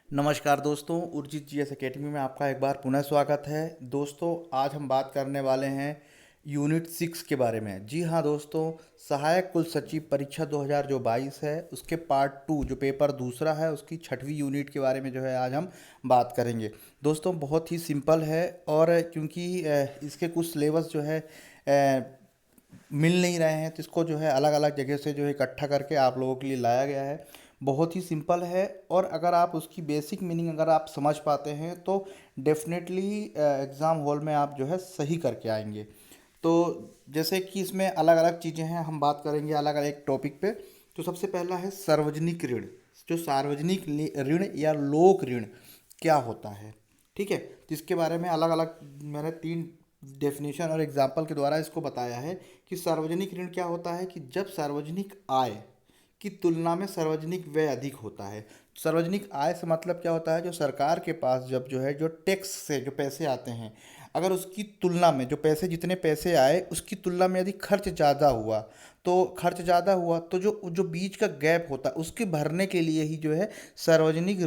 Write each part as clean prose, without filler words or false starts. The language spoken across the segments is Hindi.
नमस्कार दोस्तों, उर्जित जीएस एकेडमी में आपका एक बार पुनः स्वागत है। दोस्तों, आज हम बात करने वाले हैं यूनिट 6 के बारे में। जी हाँ दोस्तों, सहायक कुल सचिव परीक्षा 2000 जो 22 है, उसके पार्ट 2 जो पेपर दूसरा है, उसकी 6वीं यूनिट के बारे में जो है आज हम बात करेंगे। दोस्तों, बहुत ही सिंपल है और क्योंकि इसके कुछ सिलेबस जो है मिल नहीं रहे हैं, तो इसको जो है अलग अलग जगह से जो है इकट्ठा करके आप लोगों के लिए लाया गया है। बहुत ही सिंपल है और अगर आप उसकी बेसिक मीनिंग अगर आप समझ पाते हैं तो डेफिनेटली एग्ज़ाम हॉल में आप जो है सही करके आएंगे। तो जैसे कि इसमें अलग अलग चीज़ें हैं, हम बात करेंगे अलग अलग टॉपिक पे। तो सबसे पहला है सार्वजनिक ऋण। जो सार्वजनिक ऋण या लोक ऋण क्या होता है, ठीक है, जिसके बारे में अलग अलग मैंने 3 डेफिनेशन और एग्जाम्पल के द्वारा इसको बताया है कि सार्वजनिक ऋण क्या होता है कि जब सार्वजनिक आय की तुलना में सार्वजनिक व्यय अधिक होता है। सार्वजनिक आय से मतलब क्या होता है, जो सरकार के पास जब जो है जो टैक्स से जो पैसे आते हैं, अगर उसकी तुलना में जो पैसे जितने पैसे आए उसकी तुलना में यदि खर्च ज़्यादा हुआ, तो खर्च ज़्यादा हुआ तो जो जो बीच का गैप होता है उसके भरने के लिए ही जो है सार्वजनिक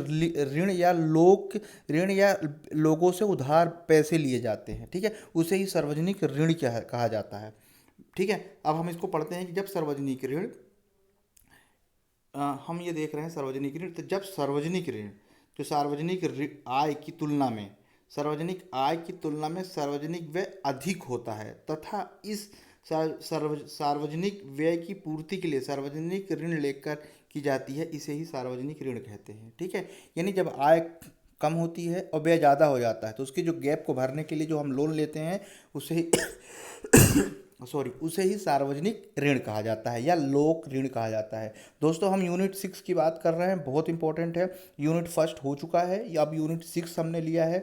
ऋण या लोक ऋण या लोगों से उधार पैसे लिए जाते हैं, ठीक है, उसे ही सार्वजनिक ऋण कहा जाता है। ठीक है, अब हम इसको पढ़ते हैं कि जब सार्वजनिक ऋण हम ये देख रहे हैं सार्वजनिक ऋण, तो जब सार्वजनिक ऋण जो सार्वजनिक आय की तुलना में सार्वजनिक व्यय अधिक होता है तथा इस सार्वजनिक व्यय की पूर्ति के लिए सार्वजनिक ऋण लेकर की जाती है, इसे ही सार्वजनिक ऋण कहते हैं। ठीक है, यानी जब आय कम होती है और व्यय ज़्यादा हो जाता है तो उसके जो गैप को भरने के लिए जो हम लोन लेते हैं उसे ही उसे ही सार्वजनिक ऋण कहा जाता है या लोक ऋण कहा जाता है। दोस्तों, हम यूनिट 6 की बात कर रहे हैं, बहुत इंपॉर्टेंट है। यूनिट फर्स्ट हो चुका है या अब यूनिट 6 हमने लिया है।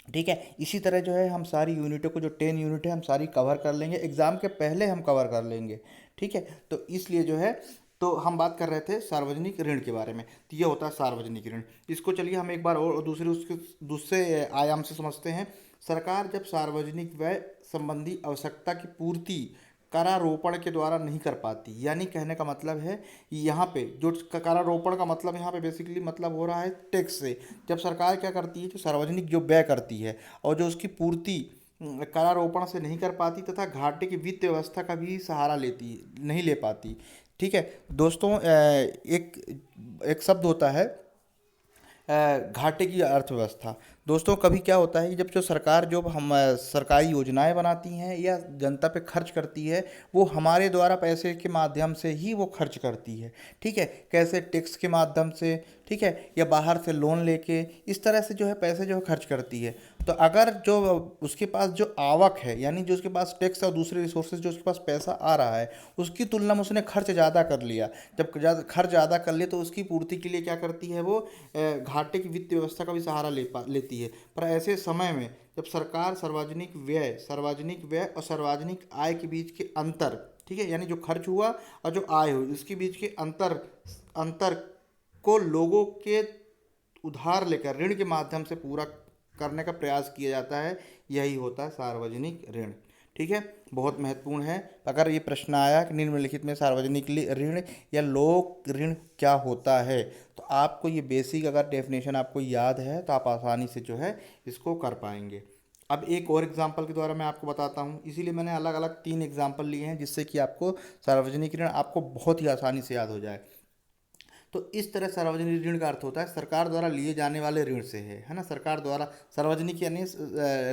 ठीक है, इसी तरह जो है हम सारी यूनिटों को, जो 10 यूनिट है, हम सारी कवर कर लेंगे, एग्जाम के पहले हम कवर कर लेंगे। ठीक है, तो इसलिए जो है, तो हम बात कर रहे थे सार्वजनिक ऋण के बारे में। तो ये होता है सार्वजनिक ऋण। इसको चलिए हम एक बार और दूसरे उसके दूसरे आयाम से समझते हैं। सरकार जब सार्वजनिक व्यय संबंधी आवश्यकता की पूर्ति करारोपण के द्वारा नहीं कर पाती, यानी कहने का मतलब है यहाँ पे जो करारोपण का मतलब यहाँ पे बेसिकली मतलब हो रहा है टैक्स से। जब सरकार क्या करती है, जो सार्वजनिक जो व्यय करती है और जो उसकी पूर्ति करारोपण से नहीं कर पाती तथा घाटे की वित्त व्यवस्था का भी सहारा लेती नहीं ले पाती। ठीक है दोस्तों, एक एक शब्द होता है घाटे की अर्थव्यवस्था। दोस्तों, कभी क्या होता है कि जब जो सरकार जो हम सरकारी योजनाएं बनाती हैं या जनता पे खर्च करती है, वो हमारे द्वारा पैसे के माध्यम से ही वो खर्च करती है। ठीक है, कैसे टैक्स के माध्यम से, ठीक है, या बाहर से लोन लेके, इस तरह से जो है पैसे जो है खर्च करती है। तो अगर जो उसके पास जो आवक है, यानी जो उसके पास टैक्स और दूसरे रिसोर्सेज जो उसके पास पैसा आ रहा है, उसकी तुलना में उसने खर्च ज़्यादा कर लिया। जब खर्च ज़्यादा कर ले तो उसकी पूर्ति के लिए क्या करती है वो, घाटे की वित्त व्यवस्था का भी सहारा लेती है। पर ऐसे समय में जब सरकार सार्वजनिक व्यय और सार्वजनिक आय के बीच के अंतर, ठीक है, यानी जो खर्च हुआ और जो आय हुई, इसके बीच के अंतर अंतर को लोगों के उधार लेकर ऋण के माध्यम से पूरा करने का प्रयास किया जाता है, यही होता है सार्वजनिक ऋण। ठीक है, बहुत महत्वपूर्ण है। अगर ये प्रश्न आया कि निम्नलिखित में सार्वजनिक ऋण या लोक ऋण क्या होता है, तो आपको ये बेसिक अगर डेफिनेशन आपको याद है तो आप आसानी से जो है इसको कर पाएंगे। अब एक और एग्जाम्पल के द्वारा मैं आपको बताता हूँ, इसीलिए मैंने अलग अलग 3 एग्जाम्पल लिए हैं जिससे कि आपको सार्वजनिक ऋण आपको बहुत ही आसानी से याद हो जाए। तो इस तरह सार्वजनिक ऋण का अर्थ होता है सरकार द्वारा लिए जाने वाले ऋण से है ना। सरकार द्वारा सार्वजनिक यानी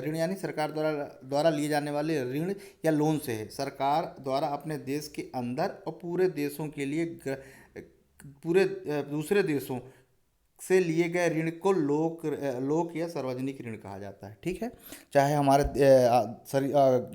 ऋण यानी सरकार द्वारा द्वारा लिए जाने वाले ऋण या लोन से है। सरकार द्वारा अपने देश के अंदर और पूरे देशों के लिए दूसरे देशों से लिए गए ऋण को लोक या सार्वजनिक ऋण कहा जाता है। ठीक है, चाहे हमारे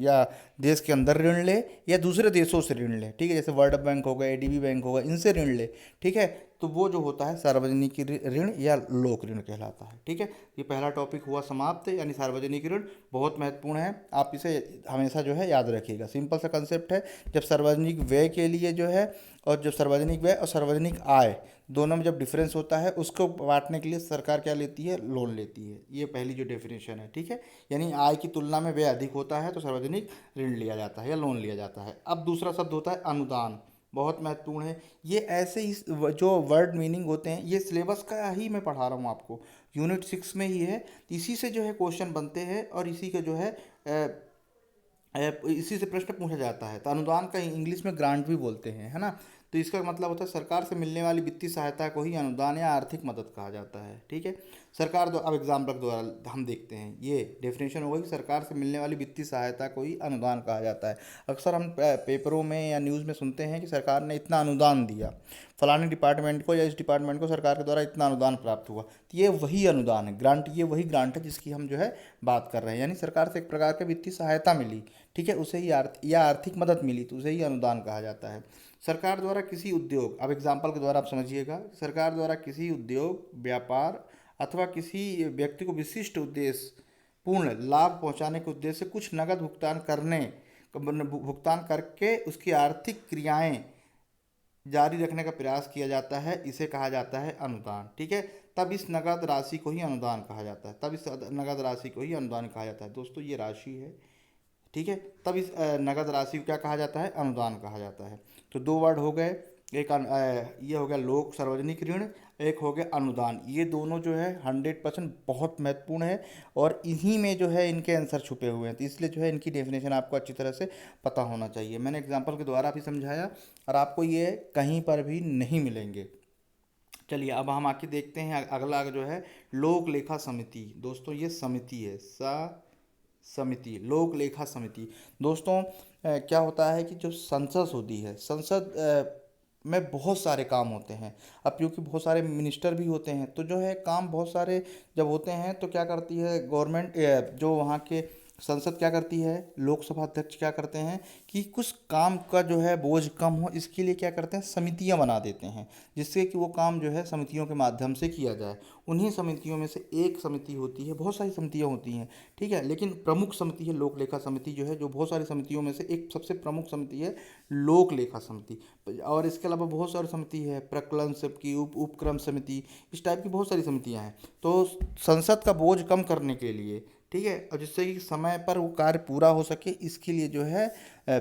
या देश के अंदर ऋण ले या दूसरे देशों से ऋण ले, ठीक है, जैसे वर्ल्ड बैंक होगा, एडीबी बैंक होगा, इनसे ऋण ले, ठीक है, तो वो जो होता है सार्वजनिक ऋण या लोक ऋण कहलाता है। ठीक है, ये पहला टॉपिक हुआ समाप्त, यानी सार्वजनिक ऋण बहुत महत्वपूर्ण है, आप इसे हमेशा जो है याद रखिएगा। सिंपल सा कंसेप्ट है, जब सार्वजनिक व्यय के लिए जो है, और जब सार्वजनिक व्यय और सार्वजनिक आय दोनों में जब डिफरेंस होता है, उसको बांटने के लिए सरकार क्या लेती है, लोन लेती है। ये पहली जो डेफिनेशन है। ठीक है, यानी आय की तुलना में व्यय अधिक होता है तो सार्वजनिक ऋण लिया जाता है या लोन लिया जाता है। अब दूसरा शब्द होता है अनुदान। बहुत महत्वपूर्ण है। ये ऐसे ही जो वर्ड मीनिंग होते हैं ये सिलेबस का ही मैं पढ़ा रहा हूँ आपको, यूनिट 6 में ही है। इसी से जो है क्वेश्चन बनते हैं और इसी का जो है इसी से प्रश्न पूछा जाता है। तो अनुदान का इंग्लिश में ग्रांट भी बोलते हैं, है ना। तो इसका मतलब होता है सरकार से मिलने वाली वित्तीय सहायता को ही अनुदान या आर्थिक मदद कहा जाता है, ठीक है। सरकार द्वारा, अब एग्जाम्पल के द्वारा हम देखते हैं, ये डेफिनेशन होगा कि सरकार से मिलने वाली वित्तीय सहायता को ही अनुदान कहा जाता है। अक्सर हम पेपरों में या न्यूज़ में सुनते हैं कि सरकार ने इतना अनुदान दिया, फलाने डिपार्टमेंट को या इस डिपार्टमेंट को सरकार के द्वारा इतना अनुदान प्राप्त हुआ। तो ये वही अनुदान है, ग्रांट, ये वही ग्रांट है जिसकी हम जो है बात कर रहे हैं। यानी सरकार से एक प्रकार की वित्तीय सहायता मिली, ठीक है, उसे ही या आर्थिक मदद मिली, तो उसे ही अनुदान कहा जाता है। सरकार द्वारा किसी उद्योग, अब एग्जाम्पल के द्वारा आप समझिएगा, सरकार द्वारा किसी उद्योग, व्यापार अथवा किसी व्यक्ति को विशिष्ट उद्देश्य पूर्ण लाभ पहुंचाने के उद्देश्य से कुछ नकद भुगतान करके उसकी आर्थिक क्रियाएं जारी रखने का प्रयास किया जाता है, इसे कहा जाता है अनुदान, ठीक है। तब इस नगद राशि को ही अनुदान कहा जाता है, तब इस नगद राशि को ही अनुदान कहा जाता है। दोस्तों ये राशि है, ठीक है। तब इस नगद राशि को क्या कहा जाता है, अनुदान कहा जाता है। तो दो वर्ड हो गए, एक ये हो गया लोक सार्वजनिक ऋण, एक हो गया अनुदान। ये दोनों जो है 100% बहुत महत्वपूर्ण है और इन्हीं में जो है इनके आंसर छुपे हुए हैं। तो इसलिए जो है इनकी डेफिनेशन आपको अच्छी तरह से पता होना चाहिए। मैंने एग्जाम्पल के द्वारा भी समझाया और आपको ये कहीं पर भी नहीं मिलेंगे। चलिए अब हम आके देखते हैं अगला जो है लोक लेखा समिति। दोस्तों ये समिति है, समिति, लोक लेखा समिति। दोस्तों क्या होता है कि जो संसद होती है, संसद में बहुत सारे काम होते हैं। अब क्योंकि बहुत सारे मिनिस्टर भी होते हैं तो जो है काम बहुत सारे जब होते हैं तो क्या करती है गवर्नमेंट, जो वहाँ के संसद क्या करती है, लोकसभा अध्यक्ष क्या करते हैं कि कुछ काम का जो है बोझ कम हो, इसके लिए क्या करते हैं समितियां बना देते हैं, जिससे कि वो काम जो है समितियों के माध्यम से किया जाए। उन्हीं समितियों में से एक समिति होती है, बहुत सारी समितियां होती हैं, ठीक है, लेकिन प्रमुख समिति है लोक लेखा समिति, जो है जो बहुत सारी समितियों में से एक सबसे प्रमुख समिति है लोक लेखा समिति। और इसके अलावा बहुत सारी समिति है, प्रकलन सबकी, उपक्रम समिति, इस टाइप की बहुत सारी समितियां हैं। तो संसद का बोझ कम करने के लिए, ठीक है, और जिससे कि समय पर वो कार्य पूरा हो सके, इसके लिए जो है अ,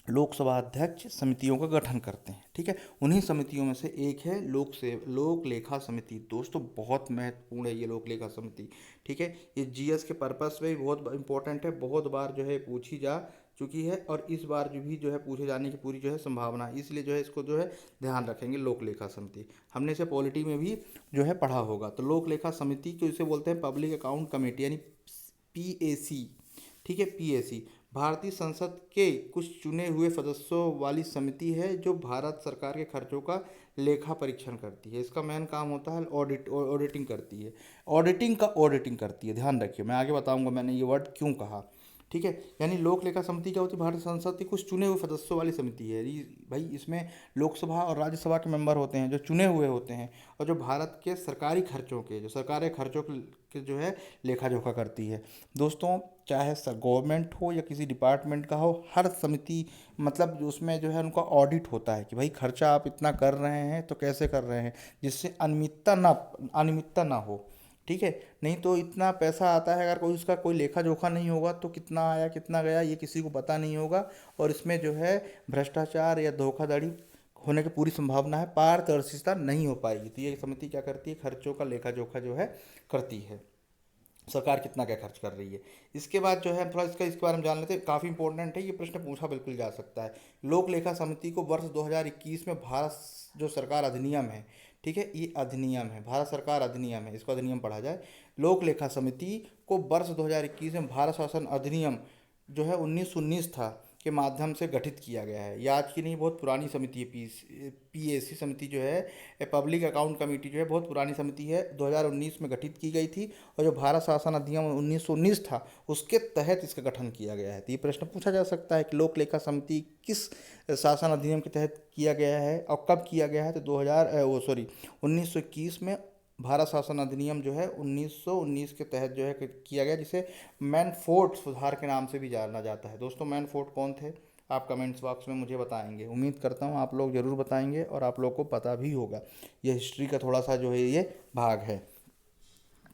लोकसभा अध्यक्ष समितियों का गठन करते हैं, ठीक है। उन्हीं समितियों में से एक है लोक लेखा समिति। दोस्तों बहुत महत्वपूर्ण है ये लोक लेखा समिति, ठीक है। ये जीएस के पर्पस में भी बहुत इंपॉर्टेंट है, बहुत बार जो है पूछी जा चुकी है और इस बार जो है पूछे जाने की पूरी जो है संभावना है, इसलिए जो है इसको जो है ध्यान रखेंगे लोक लेखा समिति। हमने इसे पॉलिटी में भी जो है पढ़ा होगा। तो लोक लेखा समिति को इसे बोलते हैं पब्लिक अकाउंट कमेटी, यानी पीएसी, ठीक है, पीएसी भारतीय संसद के कुछ चुने हुए सदस्यों वाली समिति है जो भारत सरकार के खर्चों का लेखा परीक्षण करती है। इसका मेन काम होता है ऑडिटिंग करती है, ऑडिटिंग करती है। ध्यान रखिए, मैं आगे बताऊंगा मैंने ये वर्ड क्यों कहा, ठीक है। यानी लोक लेखा समिति क्या होती है, भारतीय संसद की कुछ चुने हुए सदस्यों वाली समिति है। भाई इसमें लोकसभा और राज्यसभा के मेंबर होते हैं जो चुने हुए होते हैं और जो भारत के सरकारी खर्चों के, जो सरकारी खर्चों के जो है लेखा जोखा करती है। दोस्तों चाहे गवर्नमेंट हो या किसी डिपार्टमेंट का हो, हर समिति मतलब उसमें जो है उनका ऑडिट होता है कि भाई खर्चा आप इतना कर रहे हैं तो कैसे कर रहे हैं, जिससे अनियमितता ना हो, ठीक है। नहीं तो इतना पैसा आता है, अगर कोई उसका कोई लेखा जोखा नहीं होगा तो कितना आया कितना गया ये किसी को पता नहीं होगा और इसमें जो है भ्रष्टाचार या धोखाधड़ी होने की पूरी संभावना है, पारदर्शिता नहीं हो पाएगी। तो ये समिति क्या करती है, खर्चों का लेखा जोखा जो है करती है, सरकार कितना क्या खर्च कर रही है। इसके बाद जो है थोड़ा इसके बारे में जान लेते हैं, काफ़ी इंपॉर्टेंट है, ये प्रश्न पूछा बिल्कुल जा सकता है। लोक लेखा समिति को वर्ष 2021 में भारत जो सरकार अधिनियम है, ठीक है, ये अधिनियम है, भारत सरकार अधिनियम है, इसको अधिनियम पढ़ा जाए। लोक लेखा समिति को वर्ष 2021 में भारत शासन अधिनियम जो है 1919 था के माध्यम से गठित किया गया है। ये आज की नहीं, बहुत पुरानी समिति है। पीएसी समिति जो है पब्लिक अकाउंट कमेटी जो है बहुत पुरानी समिति है, 2019 में गठित की गई थी और जो भारत शासन अधिनियम 1919 था उसके तहत इसका गठन किया गया है। तो ये प्रश्न पूछा जा सकता है कि लोक लेखा समिति किस शासन अधिनियम के तहत किया गया है और कब किया गया है। तो 1921 में भारत शासन अधिनियम जो है 1919 के तहत जो है किया गया, जिसे मैनफोर्ड सुधार के नाम से भी जाना जाता है। दोस्तों मैनफोर्ड कौन थे, आप कमेंट्स बॉक्स में मुझे बताएंगे, उम्मीद करता हूँ आप लोग ज़रूर बताएंगे और आप लोग को पता भी होगा। ये हिस्ट्री का थोड़ा सा जो है ये भाग है।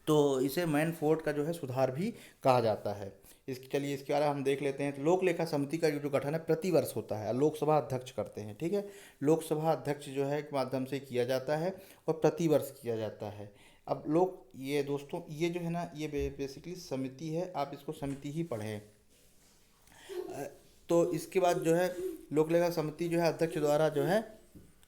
तो इसे मैनफोर्ड का जो है सुधार भी कहा जाता है। इसकी चलिए इसके बारे में हम देख लेते हैं। तो लोक लेखा समिति का जो गठन है प्रतिवर्ष होता है, लोकसभा अध्यक्ष करते हैं। ठीक है, लोकसभा अध्यक्ष जो है के माध्यम से किया जाता है और प्रतिवर्ष किया जाता है। अब लोग ये दोस्तों ये जो है ना ये बेसिकली समिति है, आप इसको समिति ही पढ़ें। तो इसके बाद जो है लोक लेखा समिति जो है अध्यक्ष द्वारा जो है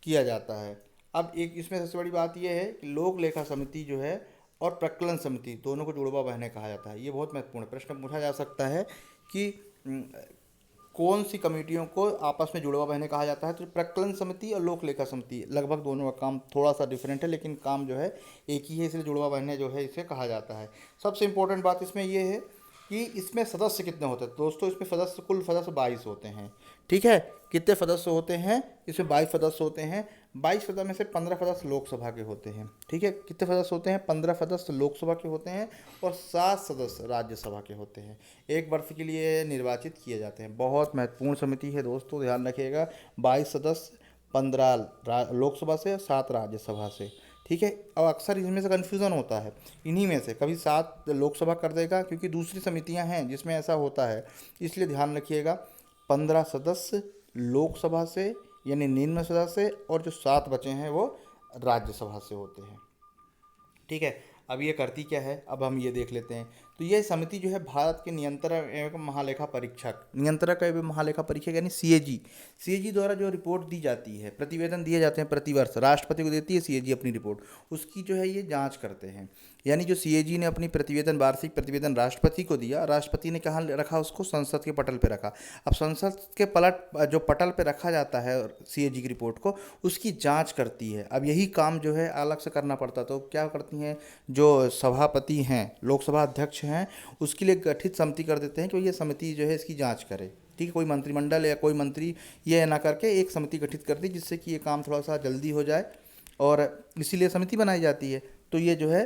किया जाता है। अब एक इसमें सबसे बड़ी बात यह है कि लोक लेखा समिति जो है और प्रकलन समिति दोनों को जुड़वा बहने कहा जाता है। ये बहुत महत्वपूर्ण है, प्रश्न पूछा जा सकता है कि कौन सी कमेटियों को आपस में जुड़वा बहने कहा जाता है। तो प्रकलन समिति और लोक लेखा समिति लगभग दोनों का काम थोड़ा सा डिफरेंट है, लेकिन काम जो है एक ही है, इसलिए जुड़वा बहने जो है इसे कहा जाता है। सबसे इंपॉर्टेंट बात इसमें यह है कि इसमें सदस्य कितने होते हैं दोस्तों। इसमें सदस्य कुल सदस्य 22 होते हैं। ठीक है, कितने सदस्य होते हैं इसमें? 22 सदस्य होते हैं। 22 सदस्य में से 15 सदस्य लोकसभा के होते हैं। ठीक है, कितने सदस्य होते हैं? 15 सदस्य लोकसभा के होते हैं और 7 सदस्य राज्यसभा के होते हैं। एक वर्ष के लिए निर्वाचित किए जाते हैं। बहुत महत्वपूर्ण समिति है दोस्तों, ध्यान रखिएगा। 22 सदस्य, 15 लोकसभा से, 7 राज्यसभा से। ठीक है, और अक्सर इनमें से कन्फ्यूज़न होता है इन्हीं में से, कभी 7 लोकसभा कर देगा क्योंकि दूसरी समितियां हैं जिसमें ऐसा होता है, इसलिए ध्यान रखिएगा। 15 सदस्य लोकसभा से यानी निम्न सदस्य से, और जो 7 बचे हैं वो राज्यसभा से होते हैं। ठीक है, अब ये करती क्या है, अब हम ये देख लेते हैं। तो ये समिति जो है भारत के नियंत्रक एवं महालेखा परीक्षक, नियंत्रक एवं महालेखा परीक्षक यानी सीएजी द्वारा जो रिपोर्ट दी जाती है, प्रतिवेदन दिए जाते हैं प्रतिवर्ष, राष्ट्रपति को देती है सीएजी अपनी रिपोर्ट, उसकी जो है ये जांच करते हैं। यानी जो सीएजी ने अपनी प्रतिवेदन वार्षिक प्रतिवेदन राष्ट्रपति को दिया, राष्ट्रपति ने कहाँ रखा उसको? संसद के पटल पर रखा। अब संसद के जो पटल पर रखा जाता है सीएजी की रिपोर्ट को, उसकी जाँच करती है। अब यही काम जो है अलग से करना पड़ता, तो क्या करती हैं जो सभापति हैं, लोकसभा अध्यक्ष हैं, उसके लिए गठित समिति कर देते हैं कि ये समिति जो है इसकी जांच करे। ठीक है, कोई मंत्रिमंडल या कोई मंत्री ये ना करके एक समिति गठित कर दी जिससे कि ये काम थोड़ा सा जल्दी हो जाए, और इसीलिए समिति बनाई जाती है। तो ये जो है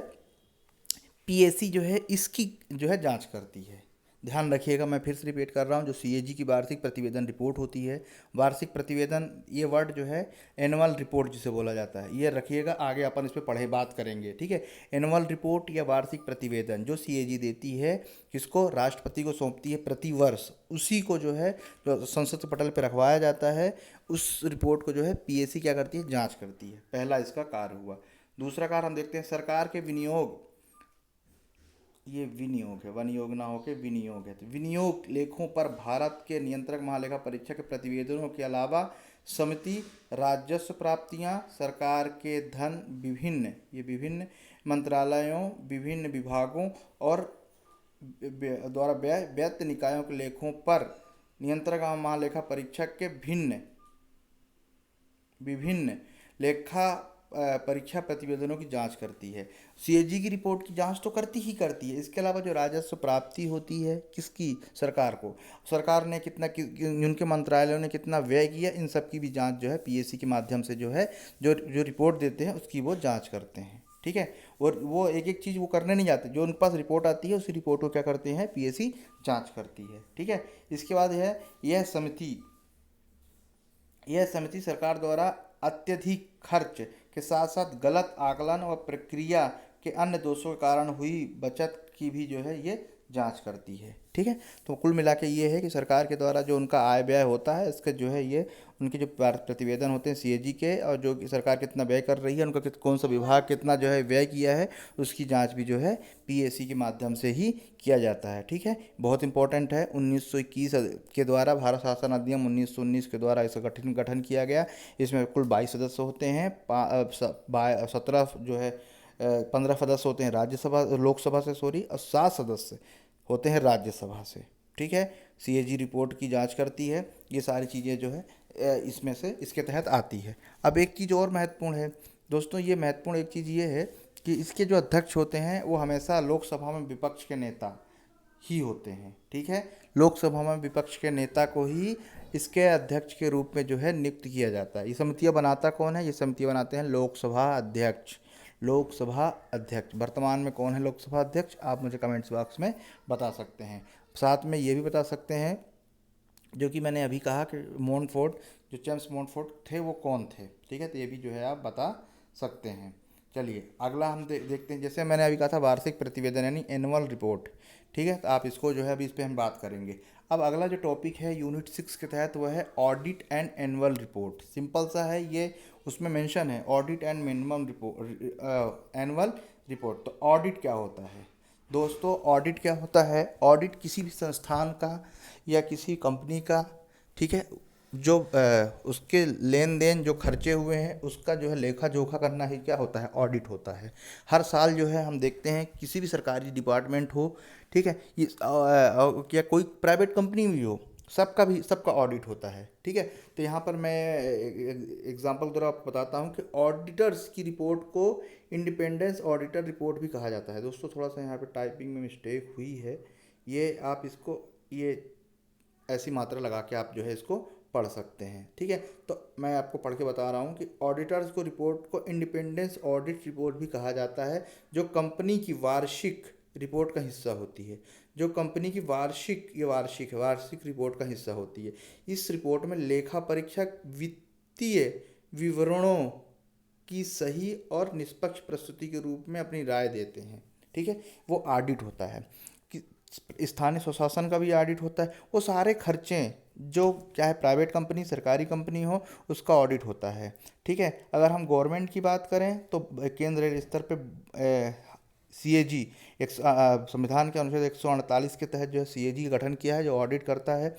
पीएसी जो है इसकी जो है जांच करती है। ध्यान रखिएगा, मैं फिर से रिपीट कर रहा हूँ, जो सीएजी की वार्षिक प्रतिवेदन रिपोर्ट होती है, वार्षिक प्रतिवेदन ये वर्ड जो है एनुअल रिपोर्ट जिसे बोला जाता है, ये रखिएगा, आगे अपन इस पर बात करेंगे। ठीक है, एनुअल रिपोर्ट या वार्षिक प्रतिवेदन जो सीएजी देती है, किसको? राष्ट्रपति को सौंपती है प्रतिवर्ष, उसी को जो है जो संसद के पटल पर रखवाया जाता है, उस रिपोर्ट को जो है पीएसी क्या करती है? जाँच करती है। पहला इसका कार्य हुआ। दूसरा कार्य हम देखते हैं, सरकार के विनियोग, ये विनियोग है, वनयोग ना होके विनियोग है। तो विनियोग लेखों पर भारत के नियंत्रक महालेखा परीक्षक के प्रतिवेदनों के अलावा समिति राजस्व प्राप्तियां, सरकार के धन, विभिन्न मंत्रालयों, विभिन्न विभागों और द्वारा व्यय निकायों के लेखों पर नियंत्रक महालेखा परीक्षक के विभिन्न लेखा परीक्षा प्रतिवेदनों की जांच करती है। सीएजी की रिपोर्ट की जांच तो करती ही करती है, इसके अलावा जो राजस्व प्राप्ति होती है किसकी? सरकार को, सरकार ने कितना उनके मंत्रालयों ने कितना व्यय किया, इन सब की भी जांच जो है पीएसी के माध्यम से जो है जो रिपोर्ट देते हैं उसकी वो जाँच करते हैं। ठीक है, और वो एक एक चीज़ वो करने नहीं जाते, जो उनके पास रिपोर्ट आती है उसी रिपोर्ट को क्या करते हैं? पीएसी जाँच करती है। ठीक है, इसके बाद है यह समिति सरकार द्वारा अत्यधिक खर्च के साथ साथ गलत आकलन और प्रक्रिया के अन्य दोषों के कारण हुई बचत की भी जो है ये जांच करती है। ठीक है, तो कुल मिला के ये है कि सरकार के द्वारा जो उनका आय व्यय होता है इसका जो है ये उनके जो प्रतिवेदन होते हैं सीएजी के, और जो कि सरकार कितना व्यय कर रही है, उनका कौन सा विभाग कितना जो है व्यय किया है, उसकी जांच भी जो है पीएसी के माध्यम से ही किया जाता है। ठीक है, बहुत इंपॉर्टेंट है। 1921 के द्वारा भारत शासन अधिनियम 1919 के द्वारा इसका गठन किया गया। इसमें कुल 22 सदस्य होते हैं, 17 जो है 15 सदस्य होते हैं लोकसभा से और 7 सदस्य होते हैं राज्यसभा से। ठीक है, सीएजी रिपोर्ट की जांच करती है, ये सारी चीज़ें जो है इसमें से इसके तहत आती है। अब एक चीज़ और महत्वपूर्ण है दोस्तों, ये महत्वपूर्ण एक चीज़ ये है कि इसके जो अध्यक्ष होते हैं वो हमेशा लोकसभा में विपक्ष के नेता ही होते हैं। ठीक है, लोकसभा में विपक्ष के नेता को ही इसके अध्यक्ष के रूप में जो है नियुक्त किया जाता है। ये समितियाँ बनाता कौन है? ये समितियाँ बनाते हैं लोकसभा अध्यक्ष। वर्तमान में कौन है लोकसभा अध्यक्ष? आप मुझे कमेंट्स बॉक्स में बता सकते हैं। साथ में ये भी बता सकते हैं जो कि मैंने अभी कहा कि जो जेम्स मॉन्टफोर्ड थे वो कौन थे। ठीक है, तो ये भी जो है आप बता सकते हैं। चलिए अगला हम देखते हैं। जैसे मैंने अभी कहा था वार्षिक प्रतिवेदन यानी एनुअल रिपोर्ट, ठीक है, तो आप इसको जो है अभी इस पे हम बात करेंगे। अब अगला जो टॉपिक है यूनिट 6 के तहत वह है audit and annual report. Simple सा है ये, उसमें मेंशन है audit and minimum report, annual report. तो ऑडिट क्या होता है दोस्तों? ऑडिट क्या होता है? ऑडिट किसी भी संस्थान का या किसी कंपनी का, ठीक है, जो उसके लेन देन जो खर्चे हुए हैं उसका जो है लेखा जोखा करना ही क्या होता है? ऑडिट होता है। हर साल जो है हम देखते हैं किसी भी सरकारी डिपार्टमेंट हो, ठीक है, ये या कोई प्राइवेट कंपनी भी हो, सबका ऑडिट होता है, ठीक है। तो यहाँ पर मैं एग्जांपल द्वारा आपको बताता हूँ कि ऑडिटर्स की रिपोर्ट को इंडिपेंडेंस ऑडिटर रिपोर्ट भी कहा जाता है। दोस्तों थोड़ा सा यहाँ पे टाइपिंग में मिस्टेक हुई है, ये आप इसको ये ऐसी मात्रा लगा के आप जो है इसको पढ़ सकते हैं, ठीक है। तो मैं आपको पढ़ के बता रहा हूँ कि ऑडिटर्स को रिपोर्ट को इंडिपेंडेंस ऑडिट रिपोर्ट भी कहा जाता है, जो कंपनी की वार्षिक रिपोर्ट का हिस्सा होती है। जो कंपनी की वार्षिक रिपोर्ट का हिस्सा होती है। इस रिपोर्ट में लेखा परीक्षक वित्तीय विवरणों की सही और निष्पक्ष प्रस्तुति के रूप में अपनी राय देते हैं, ठीक है। वो ऑडिट होता है कि स्थानीय स्वशासन का भी ऑडिट होता है। वो सारे खर्चे जो चाहे प्राइवेट कंपनी सरकारी कंपनी हो उसका ऑडिट होता है, ठीक है। अगर हम गवर्नमेंट की बात करें तो केंद्र स्तर पे सीएजी एक संविधान के अनुच्छेद 148 के तहत जो है सीएजी का गठन किया है, जो ऑडिट करता है।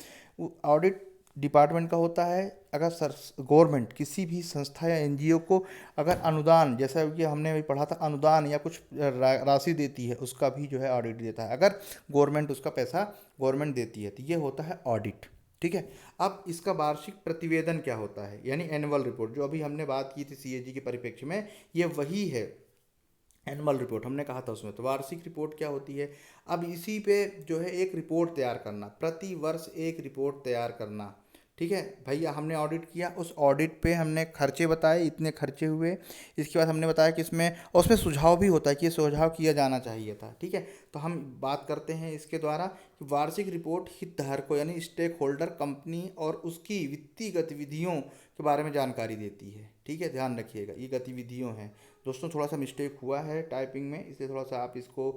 ऑडिट डिपार्टमेंट का होता है अगर गवर्नमेंट किसी भी संस्था या एनजीओ को अगर अनुदान, जैसा कि हमने अभी पढ़ा था, अनुदान या कुछ राशि देती है, उसका भी जो है ऑडिट देता है। अगर गवर्नमेंट उसका पैसा गवर्नमेंट देती है तो ये होता है ऑडिट, ठीक है। अब इसका वार्षिक प्रतिवेदन क्या होता है यानी एनुअल रिपोर्ट, जो अभी हमने बात की थी सीएजी के परिप्रेक्ष्य में, ये वही है एनुअल रिपोर्ट हमने कहा था उसमें। तो वार्षिक रिपोर्ट क्या होती है? अब इसी पे जो है एक रिपोर्ट तैयार करना, प्रति वर्ष एक रिपोर्ट तैयार करना, ठीक है भैया। हमने ऑडिट किया, उस ऑडिट पे हमने खर्चे बताए, इतने खर्चे हुए। इसके बाद हमने बताया कि इसमें, और उसमें सुझाव भी होता है कि ये सुझाव किया जाना चाहिए था, ठीक है। तो हम बात करते हैं इसके द्वारा कि वार्षिक रिपोर्ट हितधारकों यानी स्टेक होल्डर कंपनी और उसकी वित्तीय गतिविधियों के बारे में जानकारी देती है, ठीक है। ध्यान रखिएगा ये गतिविधियों हैं। दोस्तों थोड़ा सा मिस्टेक हुआ है टाइपिंग में, इसलिए थोड़ा सा आप इसको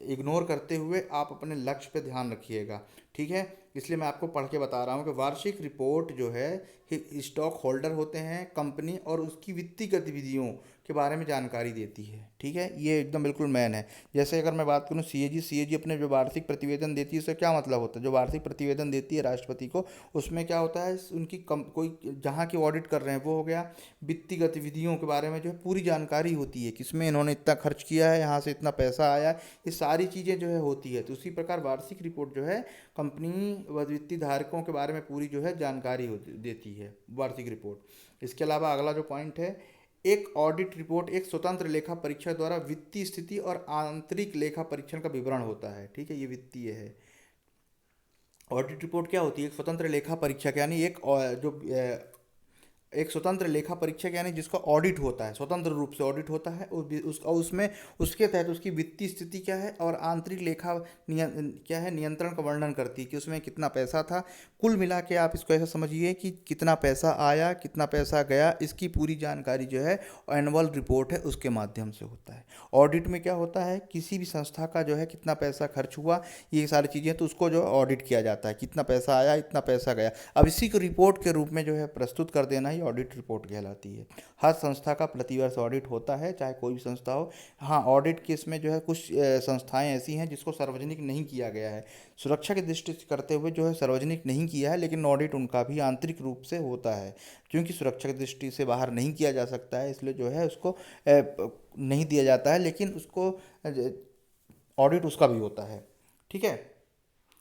इग्नोर करते हुए आप अपने लक्ष्य पे ध्यान रखिएगा, ठीक है। इसलिए मैं आपको पढ़ के बता रहा हूँ कि वार्षिक रिपोर्ट जो है स्टॉक होल्डर होते हैं कंपनी और उसकी वित्तीय गतिविधियों के बारे में जानकारी देती है, ठीक है। ये एकदम बिल्कुल मैन है। जैसे अगर मैं बात करूँ सीएजी अपने जो वार्षिक प्रतिवेदन देती है उसका क्या मतलब होता है? जो वार्षिक प्रतिवेदन देती है राष्ट्रपति को, उसमें क्या होता है, उनकी कोई जहाँ की ऑडिट कर रहे हैं वो हो गया, वित्तीय गतिविधियों के बारे में जो है पूरी जानकारी होती है, किसमें इन्होंने इतना खर्च किया है, यहाँ से इतना पैसा आया, ये सारी चीज़ें जो है होती है। तो उसी प्रकार वार्षिक रिपोर्ट जो है कंपनी व वित्तीय धारकों के बारे में पूरी जो है जानकारी देती है वार्षिक रिपोर्ट। इसके अलावा अगला जो पॉइंट है, एक ऑडिट रिपोर्ट एक स्वतंत्र लेखा परीक्षक द्वारा वित्तीय स्थिति और आंतरिक लेखा परीक्षण का विवरण होता है, ठीक है। ये वित्तीय है। ऑडिट रिपोर्ट क्या होती है? एक स्वतंत्र लेखा परीक्षक यानी एक स्वतंत्र लेखा परीक्षक यानी जिसका ऑडिट होता है, स्वतंत्र रूप से ऑडिट होता है, उसमें उसके तहत उसकी वित्तीय स्थिति क्या है और आंतरिक लेखा क्या है, नियंत्रण का वर्णन करती है कि उसमें कितना पैसा था। कुल मिला के आप इसको ऐसा समझिए कि कितना पैसा आया, कितना पैसा गया, इसकी पूरी जानकारी जो है एनुअल रिपोर्ट है उसके माध्यम से होता है। ऑडिट में क्या होता है, किसी भी संस्था का जो है कितना पैसा खर्च हुआ, ये सारी चीज़ें, तो उसको जो ऑडिट किया जाता है, कितना पैसा आया, इतना पैसा गया। अब इसी को रिपोर्ट के रूप में जो है प्रस्तुत कर देना ही ऑडिट रिपोर्ट कहलाती है। हर संस्था का प्रतिवर्ष ऑडिट होता है, चाहे कोई भी संस्था हो। हाँ, ऑडिट के इसमें जो है कुछ संस्थाएं ऐसी हैं जिसको सार्वजनिक नहीं किया गया है, सुरक्षा की दृष्टि से करते हुए जो है सार्वजनिक नहीं किया है, लेकिन ऑडिट उनका भी आंतरिक रूप से होता है। क्योंकि सुरक्षा की दृष्टि से बाहर नहीं किया जा सकता है, इसलिए जो है उसको नहीं दिया जाता है, लेकिन उसको ऑडिट उसका भी होता है, ठीक है।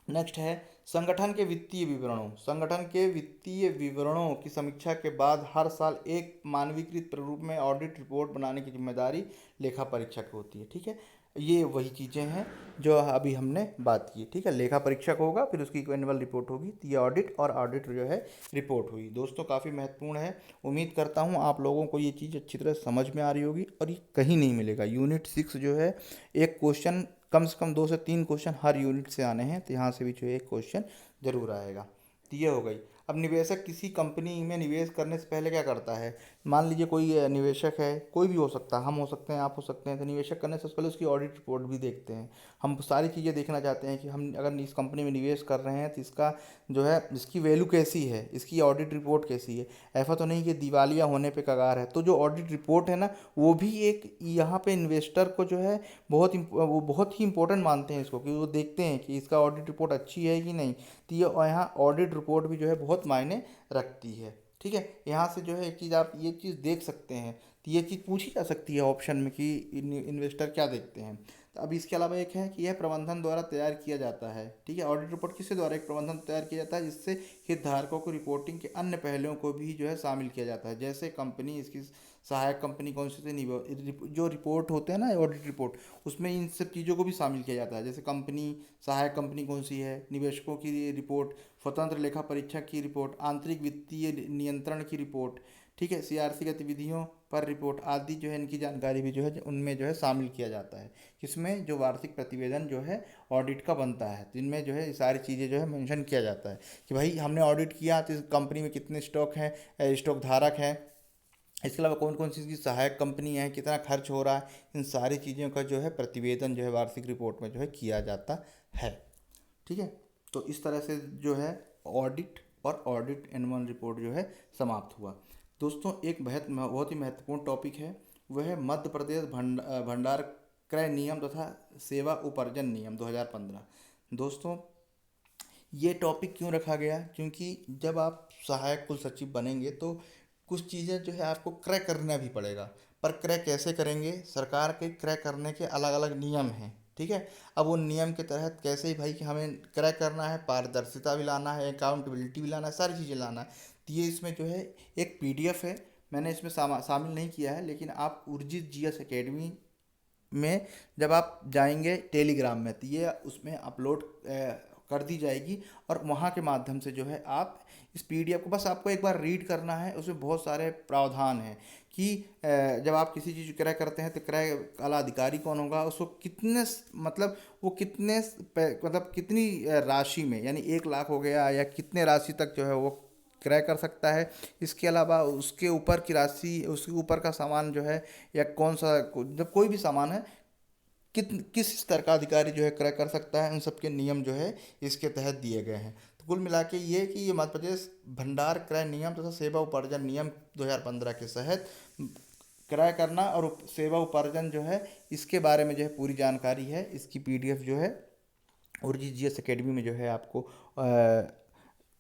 नेक्स्ट है संगठन के वित्तीय विवरणों। संगठन के वित्तीय विवरणों की समीक्षा के बाद हर साल एक मानवीकृत प्रारूप में ऑडिट रिपोर्ट बनाने की जिम्मेदारी लेखा परीक्षक की होती है, ठीक है। ये वही चीज़ें हैं जो अभी हमने बात की, ठीक है। लेखा परीक्षक होगा, फिर उसकी एनुअल रिपोर्ट होगी, तो ये ऑडिट और ऑडिट जो है रिपोर्ट हुई। दोस्तों काफ़ी महत्वपूर्ण है। उम्मीद करता हूँ आप लोगों को ये चीज़ अच्छी तरह समझ में आ रही होगी, और ये कहीं नहीं मिलेगा। यूनिट 6 जो है एक क्वेश्चन, कम से कम 2 से 3 क्वेश्चन हर यूनिट से आने हैं, तो यहाँ से भी जो है एक क्वेश्चन जरूर आएगा। तो ये हो गई। अब निवेशक किसी कंपनी में निवेश करने से पहले क्या करता है, मान लीजिए कोई निवेशक है, कोई भी हो सकता है, हम हो सकते हैं, आप हो सकते हैं, तो निवेशक करने से पहले उसकी ऑडिट रिपोर्ट भी देखते हैं। हम सारी चीज़ें देखना चाहते हैं कि हम अगर इस कंपनी में निवेश कर रहे हैं तो इसका जो है इसकी वैल्यू कैसी है, इसकी ऑडिट रिपोर्ट कैसी है। ऐसा तो नहीं कि दिवालिया होने पे कगार है। तो जो ऑडिट रिपोर्ट है ना, वो भी एक यहाँ पे इन्वेस्टर को जो है वो बहुत ही इंपॉर्टेंट मानते हैं इसको, कि वो देखते हैं कि इसका ऑडिट रिपोर्ट अच्छी है कि नहीं। तो ये यहाँ ऑडिट रिपोर्ट भी जो है बहुत मायने रखती है। ठीक है, यहाँ से जो है एक चीज़ आप ये चीज़ देख सकते हैं। तो ये चीज़ पूछी जा सकती है ऑप्शन में कि इन्वेस्टर क्या देखते हैं। तो अब इसके अलावा एक है कि यह प्रबंधन द्वारा तैयार किया जाता है। ठीक है, ऑडिट रिपोर्ट किसके द्वारा, एक प्रबंधन तैयार किया जाता है, जिससे हितधारकों को रिपोर्टिंग के अन्य पहलुओं को भी जो है शामिल किया जाता है। जैसे कंपनी, इसकी सहायक कंपनी कौन सी थी, जो रिपोर्ट होते हैं ना ऑडिट रिपोर्ट, उसमें इन सब चीज़ों को भी शामिल किया जाता है। जैसे कंपनी, सहायक कंपनी कौन सी है, निवेशकों की रिपोर्ट, स्वतंत्र लेखा परीक्षक की रिपोर्ट, आंतरिक वित्तीय नियंत्रण की रिपोर्ट, ठीक है, सीआरसी गतिविधियों पर रिपोर्ट आदि जो है, इनकी जानकारी भी जो है उनमें जो है शामिल किया जाता है। किसमें, जो वार्षिक प्रतिवेदन जो है ऑडिट का बनता है, जिनमें जो है ये सारी चीज़ें जो है मेंशन किया जाता है कि भाई हमने ऑडिट किया तो इस कंपनी में कितने स्टॉक हैं, स्टॉक धारक हैं, इसके अलावा कौन कौन सी इसकी सहायक कंपनी है, कितना खर्च हो रहा है, इन सारी चीज़ों का जो है प्रतिवेदन जो है वार्षिक रिपोर्ट में जो है किया जाता है। ठीक है, तो इस तरह से जो है ऑडिट और ऑडिट एनुअल रिपोर्ट जो है समाप्त हुआ। दोस्तों एक बहुत ही महत्वपूर्ण टॉपिक है, वह है मध्य प्रदेश भंडार क्रय नियम तथा सेवा उपार्जन नियम 2015। दोस्तों ये टॉपिक क्यों रखा गया, क्योंकि जब आप सहायक कुल सचिव बनेंगे तो कुछ चीज़ें जो है आपको क्रय करना भी पड़ेगा। पर क्रय कैसे करेंगे, सरकार के क्रय करने के अलग अलग नियम हैं। ठीक है, अब उन नियम के तहत कैसे ही भाई कि हमें क्रय करना है, पारदर्शिता भी लाना है, अकाउंटेबिलिटी भी लाना है, सारी चीज़ें लाना है। तो ये इसमें जो है एक पीडीएफ है, मैंने इसमें शामिल नहीं किया है, लेकिन आप उर्जित जीएस एकेडमी में जब आप जाएंगे टेलीग्राम में, तो ये उसमें अपलोड कर दी जाएगी, और वहाँ के माध्यम से जो है आप इस पीडीएफ को बस आपको एक बार रीड करना है। उसमें बहुत सारे प्रावधान हैं कि जब आप किसी चीज़ क्रय करते हैं तो क्रय वाला अधिकारी कौन होगा, उसको कितने मतलब वो कितने मतलब कितनी राशि में, यानी 1 लाख हो गया या कितने राशि तक जो है वो क्रय कर सकता है। इसके अलावा उसके ऊपर की राशि, उसके ऊपर का सामान जो है, या कौन सा, जब कोई भी सामान है, किस स्तर का अधिकारी जो है क्रय कर सकता है, उन सब के नियम जो है इसके तहत दिए गए हैं। तो कुल मिला के ये कि ये मध्य प्रदेश भंडार क्रय नियम तथा सेवा उपार्जन नियम 2015 के तहत क्रय करना और सेवा उपार्जन जो है, इसके बारे में जो है पूरी जानकारी है। इसकी पीडीएफ जो है उर्जी जीएस एकेडमी में जो है आपको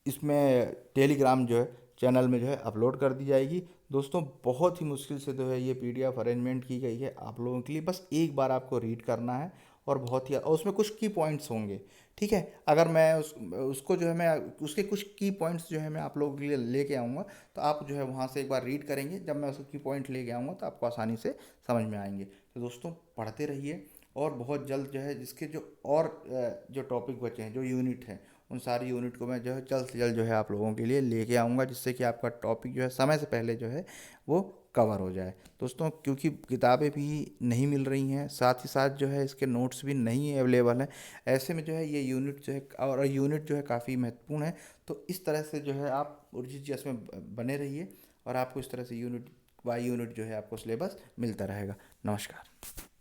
इसमें टेलीग्राम जो है चैनल में जो है अपलोड कर दी जाएगी। दोस्तों बहुत ही मुश्किल से जो है ये पीडीएफ अरेंजमेंट की गई है आप लोगों के लिए, बस एक बार आपको रीड करना है, और बहुत ही, और उसमें कुछ की पॉइंट्स होंगे। ठीक है, अगर मैं उसको जो है मैं उसके कुछ की पॉइंट्स जो है मैं आप लोगों के लिए लेके आऊँगा, तो आप जो है वहाँ से एक बार रीड करेंगे, जब मैं उसके की पॉइंट लेके आऊँगा तो आपको आसानी से समझ में आएंगे। तो दोस्तों पढ़ते रहिए, और बहुत जल्द जो है जिसके जो और जो टॉपिक बचे हैं, जो यूनिट हैं, उन सारी यूनिट को मैं जो है जल्द से जल्द जो है आप लोगों के लिए लेके आऊँगा, जिससे कि आपका टॉपिक जो है समय से पहले जो है वो कवर हो जाए। दोस्तों क्योंकि किताबें भी नहीं मिल रही हैं, साथ ही साथ जो है इसके नोट्स भी नहीं अवेलेबल हैं, ऐसे में जो है ये यूनिट जो है, और यूनिट जो है काफ़ी महत्वपूर्ण है। तो इस तरह से जो है आप उर्जित जी में बने रहिए, और आपको इस तरह से यूनिट बाई यूनिट जो है आपको सिलेबस मिलता रहेगा। नमस्कार।